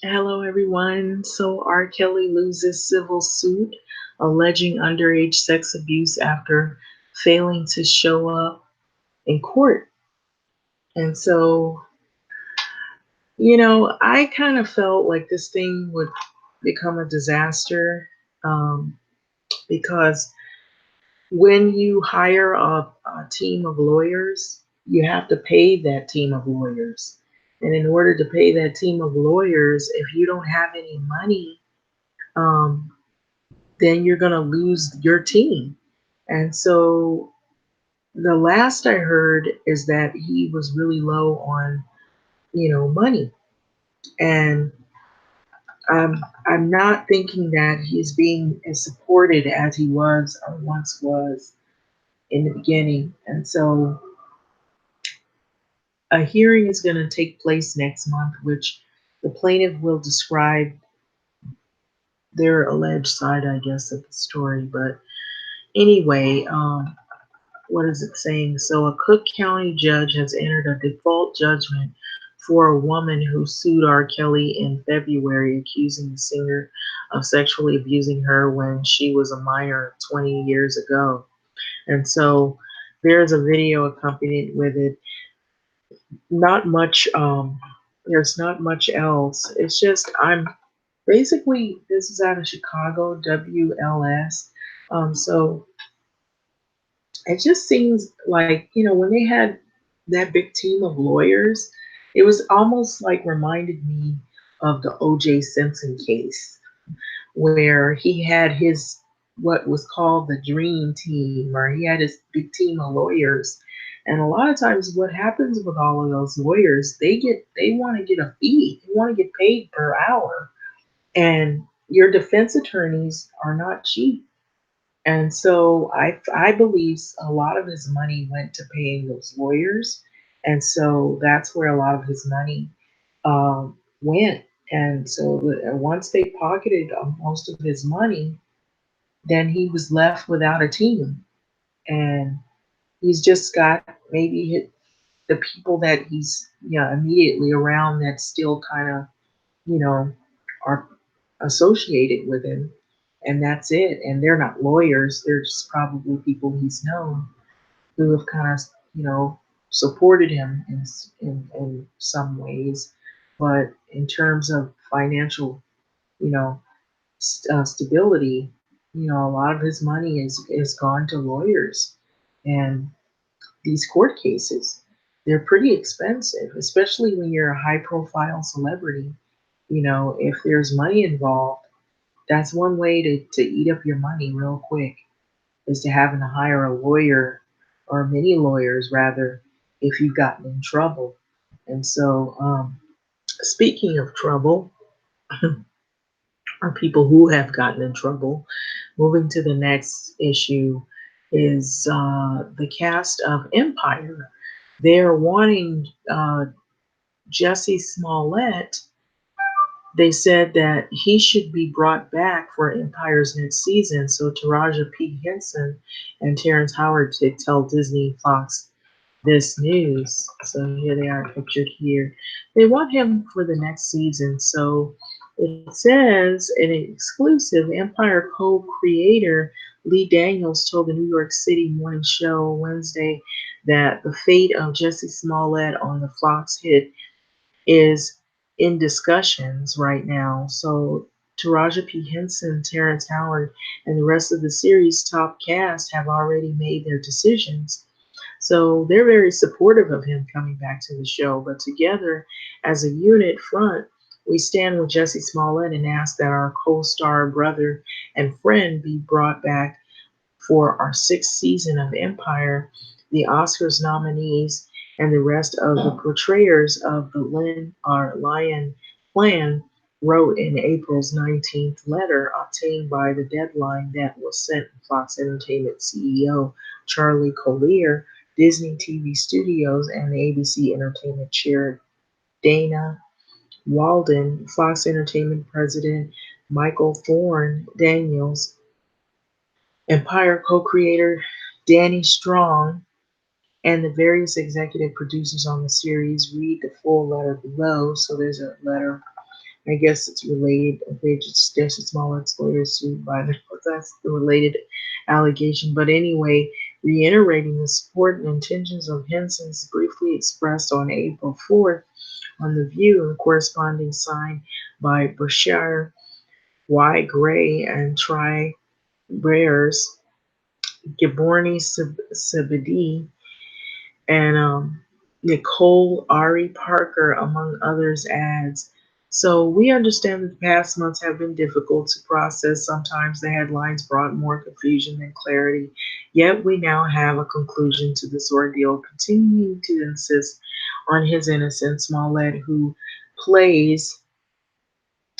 Hello, everyone. So, R. Kelly loses civil suit alleging underage sex abuse after failing to show up in court. And so, I kind of felt like this thing would become a disaster um, because when you hire a team of lawyers, you have to pay that team of lawyers. And in order to pay that team of lawyers, if you don't have any money, um, then you're going to lose your team. And so the last I heard is that he was really low on, money. And I'm not thinking that he's being as supported as he was or once was in the beginning. And so a hearing is going to take place next month, which the plaintiff will describe their alleged side, I guess, of the story. But anyway, what is it saying? So, a Cook County judge has entered a default judgment for a woman who sued R. Kelly in February, accusing the singer of sexually abusing her when she was a minor 20 years ago. And so, there's a video accompanied with it. Not much. There's not much else. It's just basically this is out of Chicago, WLS. So it just seems like, when they had that big team of lawyers, it was almost like reminded me of the OJ Simpson case, where he had his what was called the dream team, or he had his big team of lawyers. And a lot of times what happens with all of those lawyers, they want to get a fee. They want to get paid per hour. And your defense attorneys are not cheap. And so I believe a lot of his money went to paying those lawyers, and so that's where a lot of his money went. And so once they pocketed most of his money, then he was left without a team, and he's just got maybe the people that he's immediately around that still kind of you know are associated with him, and that's it. And they're not lawyers; they're just probably people he's known who have kind of supported him in some ways. But in terms of financial, you know, stability, a lot of his money is gone to lawyers, and these court cases, they're pretty expensive, especially when you're a high profile celebrity. If there's money involved, that's one way to eat up your money real quick, is to having to hire a lawyer, or many lawyers rather, if you've gotten in trouble. And so, speaking of trouble, or people who have gotten in trouble, moving to the next issue is the cast of Empire. They're wanting Jussie Smollett. They said that he should be brought back for Empire's next season. So Taraja P. Henson and Terrence Howard to tell Disney Fox this news. So here they are pictured here. They want him for the next season. So it says in an exclusive, Empire co-creator Lee Daniels told the New York City Morning Show Wednesday that the fate of Jussie Smollett on the Fox hit is in discussions right now. So Taraja P. Henson, Terrence Howard, and the rest of the series' top cast have already made their decisions. So they're very supportive of him coming back to the show. But together, as a unit front, we stand with Jussie Smollett and ask that our co-star, brother, and friend be brought back for our sixth season of Empire. The Oscars nominees and the rest of the portrayers of the Lion Plan wrote in April's 19th letter obtained by the deadline that was sent to Fox Entertainment CEO Charlie Collier, Disney TV Studios, and the ABC Entertainment chair Dana Walden, Fox Entertainment president Michael Thorne Daniels, Empire co-creator Danny Strong, and the various executive producers on the series. Read the full letter below. So there's a letter I guess it's related. They just Jussie Smollett's lawyer sued by the that's the related allegation. But anyway, reiterating the support and intentions of Henson's briefly expressed on April 4th on The View and corresponding signed by Bashir Y. Gray and Tri Bears, Giborni Sabidi, and Nicole Ari Parker, among others, adds. So we understand that the past months have been difficult to process. Sometimes the headlines brought more confusion than clarity. Yet we now have a conclusion to this ordeal, continuing to insist on his innocence. Smollett, who plays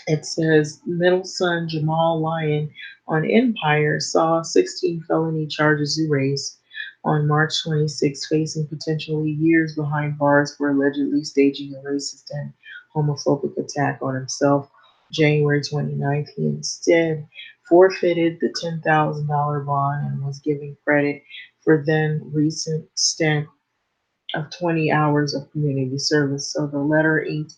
it says middle son Jamal Lyon on Empire saw 16 felony charges erased on March 26, facing potentially years behind bars for allegedly staging a racist and homophobic attack on himself. January 29th, he instead forfeited the $10,000 bond and was given credit for then recent stint of 20 hours of community service. So the letter inked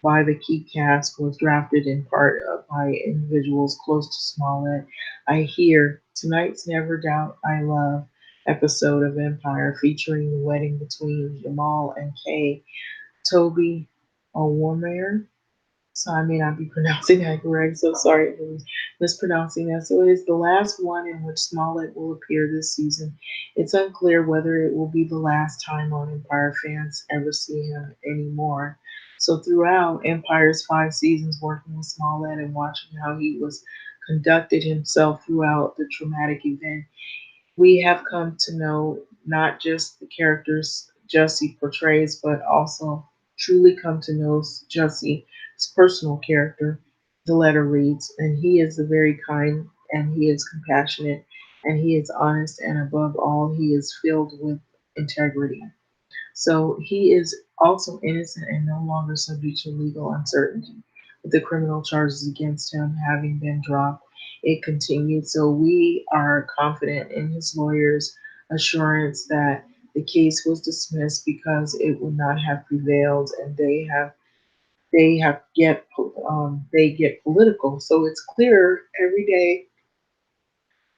by the key cast was drafted in part by individuals close to Smollett. I hear tonight's Never Doubt I Love episode of Empire featuring the wedding between Jamal and Kay Toby Owomer. So I may not be pronouncing that correct. So sorry for mispronouncing that. So it is the last one in which Smollett will appear this season. It's unclear whether it will be the last time on Empire fans ever see him anymore. So throughout Empire's 5 seasons working with Smollett and watching how he was conducted himself throughout the traumatic event, we have come to know not just the characters Jussie portrays, but also truly come to know Jussie's personal character. The letter reads, and he is the very kind, and he is compassionate, and he is honest, and above all, he is filled with integrity. So he is also innocent and no longer subject to legal uncertainty. With the criminal charges against him having been dropped, it continued. So we are confident in his lawyer's assurance that the case was dismissed because it would not have prevailed, and they get political. So it's clear every day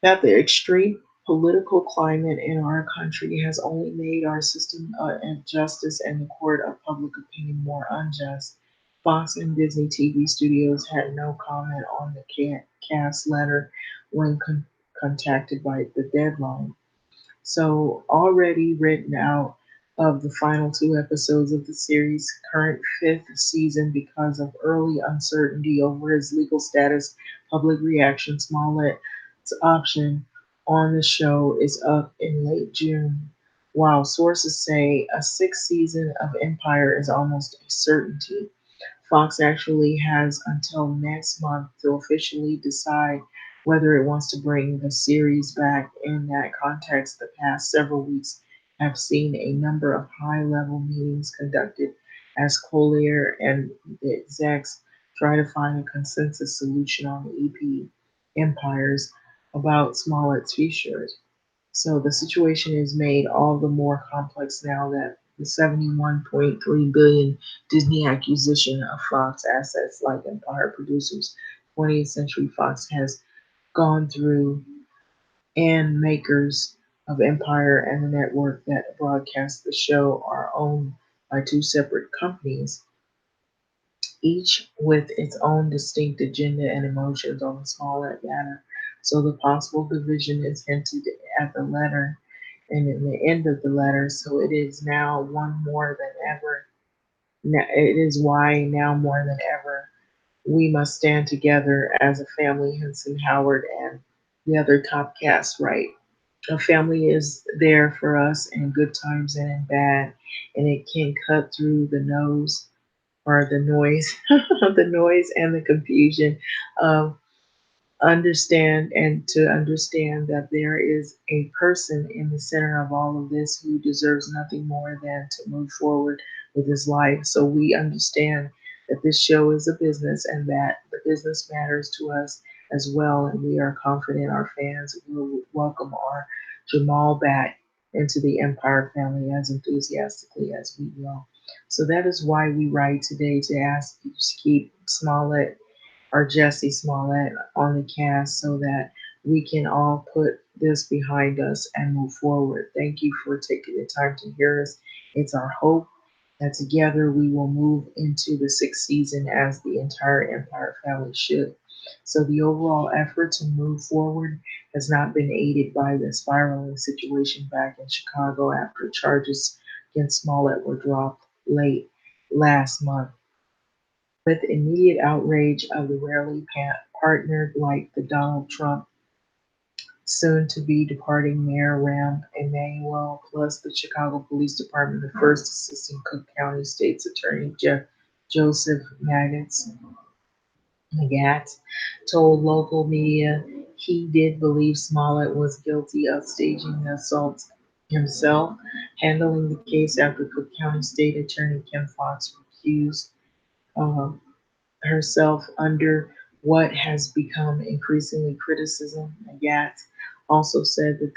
that the extreme political climate in our country has only made our system of justice and the court of public opinion more unjust. Fox and Disney TV studios had no comment on the cast letter when contacted by the deadline. So, already written out of the final 2 episodes of the series' current 5th season because of early uncertainty over his legal status, public reaction, Smollett's option on the show is up in late June. While sources say a 6th season of Empire is almost a certainty, Fox actually has until next month to officially decide whether it wants to bring the series back. In that context, the past several weeks have seen a number of high level meetings conducted as Collier and the execs try to find a consensus solution on the EP empires about Smollett's future. So the situation is made all the more complex now that the 71.3 billion Disney acquisition of Fox assets like Empire producers 20th Century Fox has gone through, and makers of Empire and the network that broadcasts the show are owned by 2 separate companies, each with its own distinct agenda and emotions on the smaller matter. So the possible division is hinted at the letter and in the end of the letter. So it is now one more than ever. It is why now more than ever we must stand together as a family. Henson Howard and the other top cast right. A family is there for us in good times and in bad, and it can cut through the nose or the noise, the noise and the confusion of understand that there is a person in the center of all of this who deserves nothing more than to move forward with his life. So we understand that this show is a business and that the business matters to us as well. And we are confident our fans will welcome our Jamal back into the Empire family as enthusiastically as we will. So that is why we write today to ask you to keep Smollett or Jussie Smollett on the cast so that we can all put this behind us and move forward. Thank you for taking the time to hear us. It's our hope that together we will move into the sixth season as the entire Empire family should. So the overall effort to move forward has not been aided by the spiraling situation back in Chicago after charges against Smollett were dropped late last month. With immediate outrage of the rarely partnered like the Donald Trump soon to be departing Mayor Rahm Emanuel, plus the Chicago Police Department, the first assistant Cook County State's Attorney Joseph Magat told local media he did believe Smollett was guilty of staging the assault himself, handling the case after Cook County State Attorney Kim Fox recused um, herself under what has become increasingly criticism. Magat also said that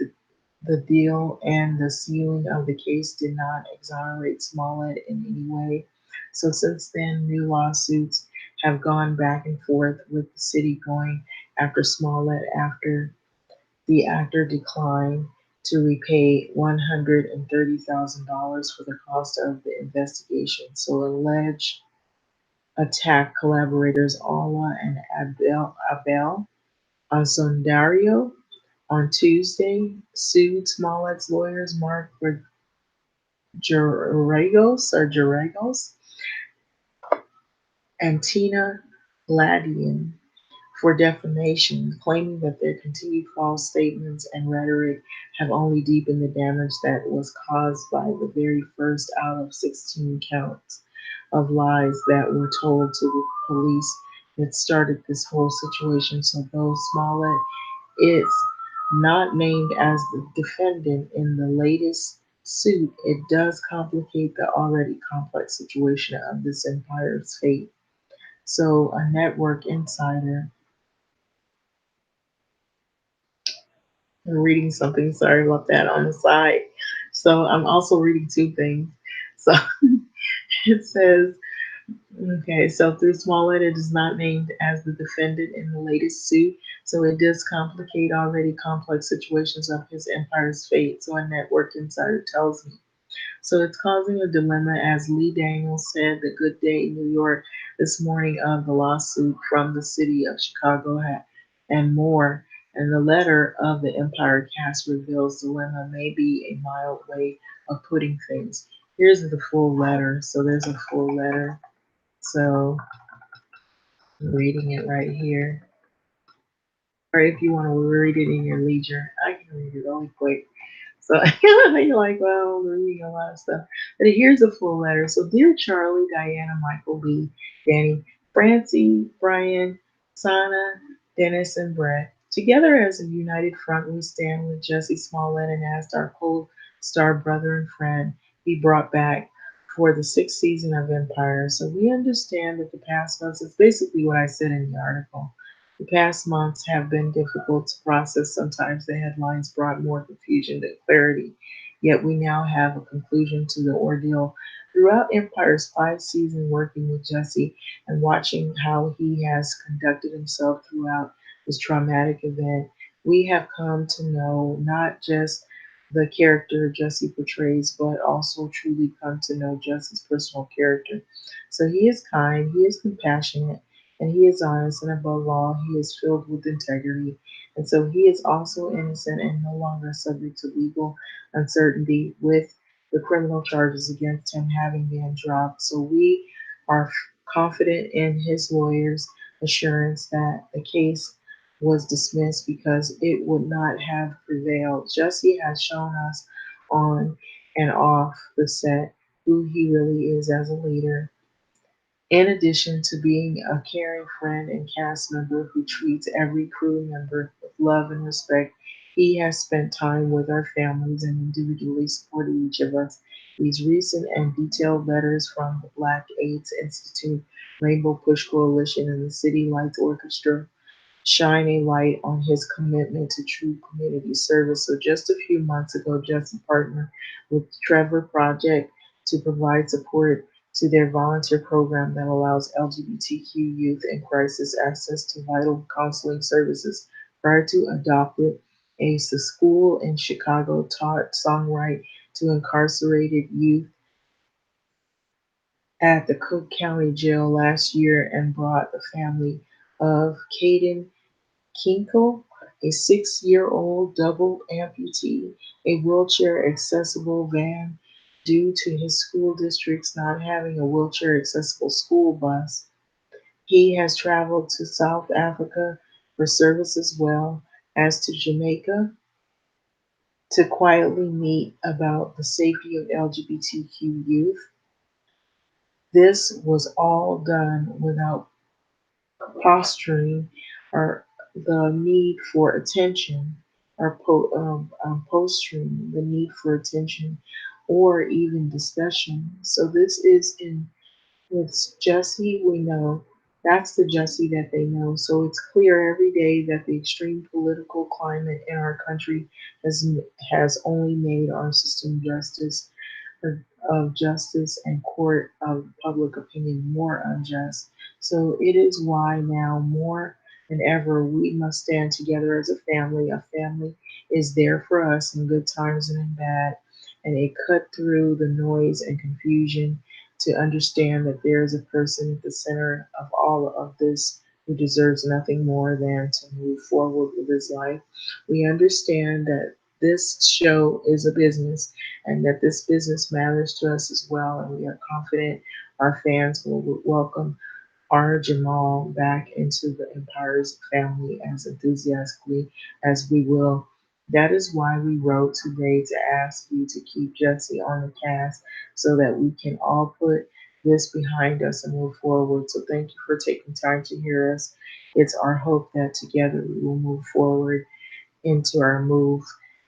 the deal and the sealing of the case did not exonerate Smollett in any way. So since then, new lawsuits have gone back and forth with the city going after Smollett after the actor declined to repay $130,000 for the cost of the investigation. So alleged attack collaborators Alla and Abel Assundario on Tuesday sued Smollett's lawyers Mark Geragos and Tina Gladian for defamation, claiming that their continued false statements and rhetoric have only deepened the damage that was caused by the very first out of 16 counts of lies that were told to the police that started this whole situation. So though Smollett is not named as the defendant in the latest suit, it does complicate the already complex situation of this empire's fate. So, a network insider, I'm reading something, sorry about that on the side. So, I'm also reading two things. So, it says, okay, so through Smollett, it is not named as the defendant in the latest suit, so it does complicate already complex situations of his empire's fate. So a network insider tells me. So it's causing a dilemma, as Lee Daniels said, the Good Day New York this morning of the lawsuit from the city of Chicago and more. And the letter of the Empire cast reveals dilemma may be a mild way of putting things. Here's the full letter. So there's a full letter. So I'm reading it right here. Or if you want to read it in your leisure, I can read it really quick. So you're like, well, we're reading a lot of stuff. But here's a full letter. So, dear Charlie, Diana, Michael, Lee, Danny, Francie, Brian, Sana, Dennis, and Brett. Together as a united front, we stand with Jussie Smollett and asked our co-star brother and friend be brought back for the sixth season of Empire. So we understand that the past months is basically what I said in the article. The past months have been difficult to process. Sometimes the headlines brought more confusion than clarity. Yet we now have a conclusion to the ordeal. Throughout Empire's five-season working with Jussie and watching how he has conducted himself throughout this traumatic event, we have come to know not just the character Jussie portrays, but also truly come to know Jussie's personal character. So he is kind, he is compassionate, and he is honest, and above all, he is filled with integrity. And so he is also innocent and no longer subject to legal uncertainty with the criminal charges against him having been dropped. So we are confident in his lawyer's assurance that the case was dismissed because it would not have prevailed. Jussie has shown us on and off the set who he really is as a leader, in addition to being a caring friend and cast member who treats every crew member with love and respect. He has spent time with our families and individually supported each of us. These recent and detailed letters from the Black AIDS Institute, Rainbow Push Coalition, and the City Lights Orchestra shine a light on his commitment to true community service. So just a few months ago, Justin partnered with Trevor Project to provide support to their volunteer program that allows LGBTQ youth in crisis access to vital counseling services. Prior to adopted, a school in Chicago taught songwriting to incarcerated youth at the Cook County Jail last year and brought the family of Caden Kinkle, a 6-year-old double amputee, a wheelchair accessible van due to his school districts not having a wheelchair accessible school bus. He has traveled to South Africa for service as well as to Jamaica to quietly meet about the safety of LGBTQ youth. This was all done without posturing or the need for attention or posturing the need for attention or even discussion. So this is in with Jussie, we know that's the Jussie that they know. So it's clear every day that the extreme political climate in our country has has only made our system of justice and court of public opinion more unjust. So it is why now more than ever we must stand together as a family. A family is there for us in good times and in bad, and it cut through the noise and confusion to understand that there is a person at the center of all of this who deserves nothing more than to move forward with his life. We understand that this show is a business and that this business matters to us as well. And we are confident our fans will welcome our Jamal back into the Empire's family as enthusiastically as we will. That is why we wrote today to ask you to keep Jesse on the cast so that we can all put this behind us and move forward. So thank you for taking time to hear us. It's our hope that together we will move forward into our move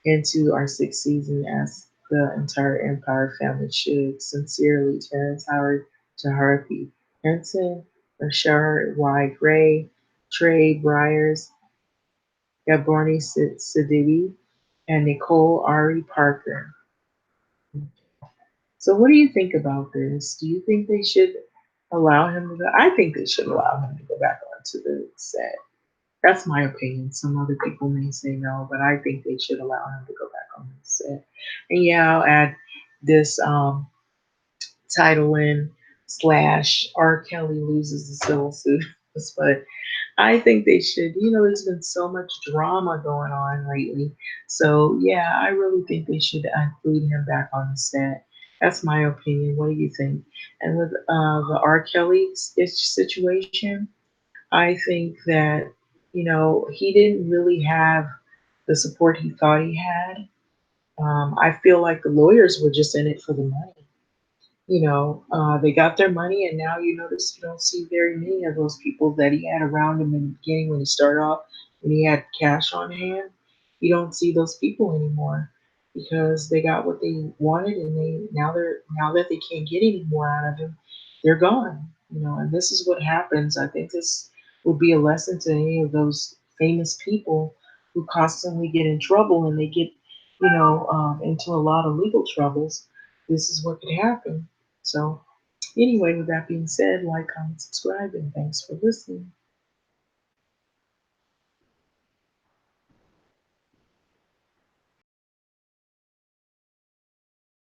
into our sixth season as the entire Empire family should. Sincerely, Terrence Howard, Jaharthi Henson, Rashard Y. Gray, Trey Byers, Gaborni Siddiqui, and Nicole Ari Parker. So, what do you think about this? Do you think they should allow him to go? I think they should allow him to go back onto the set. That's my opinion. Some other people may say no, but I think they should allow him to go back on the set. And yeah, I'll add this title in slash R. Kelly loses the civil suit. But I think they should. There's been so much drama going on lately. So yeah, I really think they should include him back on the set. That's my opinion. What do you think? And with the R. Kelly situation, I think that, he didn't really have the support he thought he had. I feel like the lawyers were just in it for the money. They got their money, and now you notice you don't see very many of those people that he had around him in the beginning when he started off, when he had cash on hand. You don't see those people anymore because they got what they wanted, and now that they can't get any more out of him, they're gone. And this is what happens. I think this would be a lesson to any of those famous people who constantly get in trouble and they get, into a lot of legal troubles. This is what could happen. So, anyway, with that being said, like, comment, subscribe, and thanks for listening.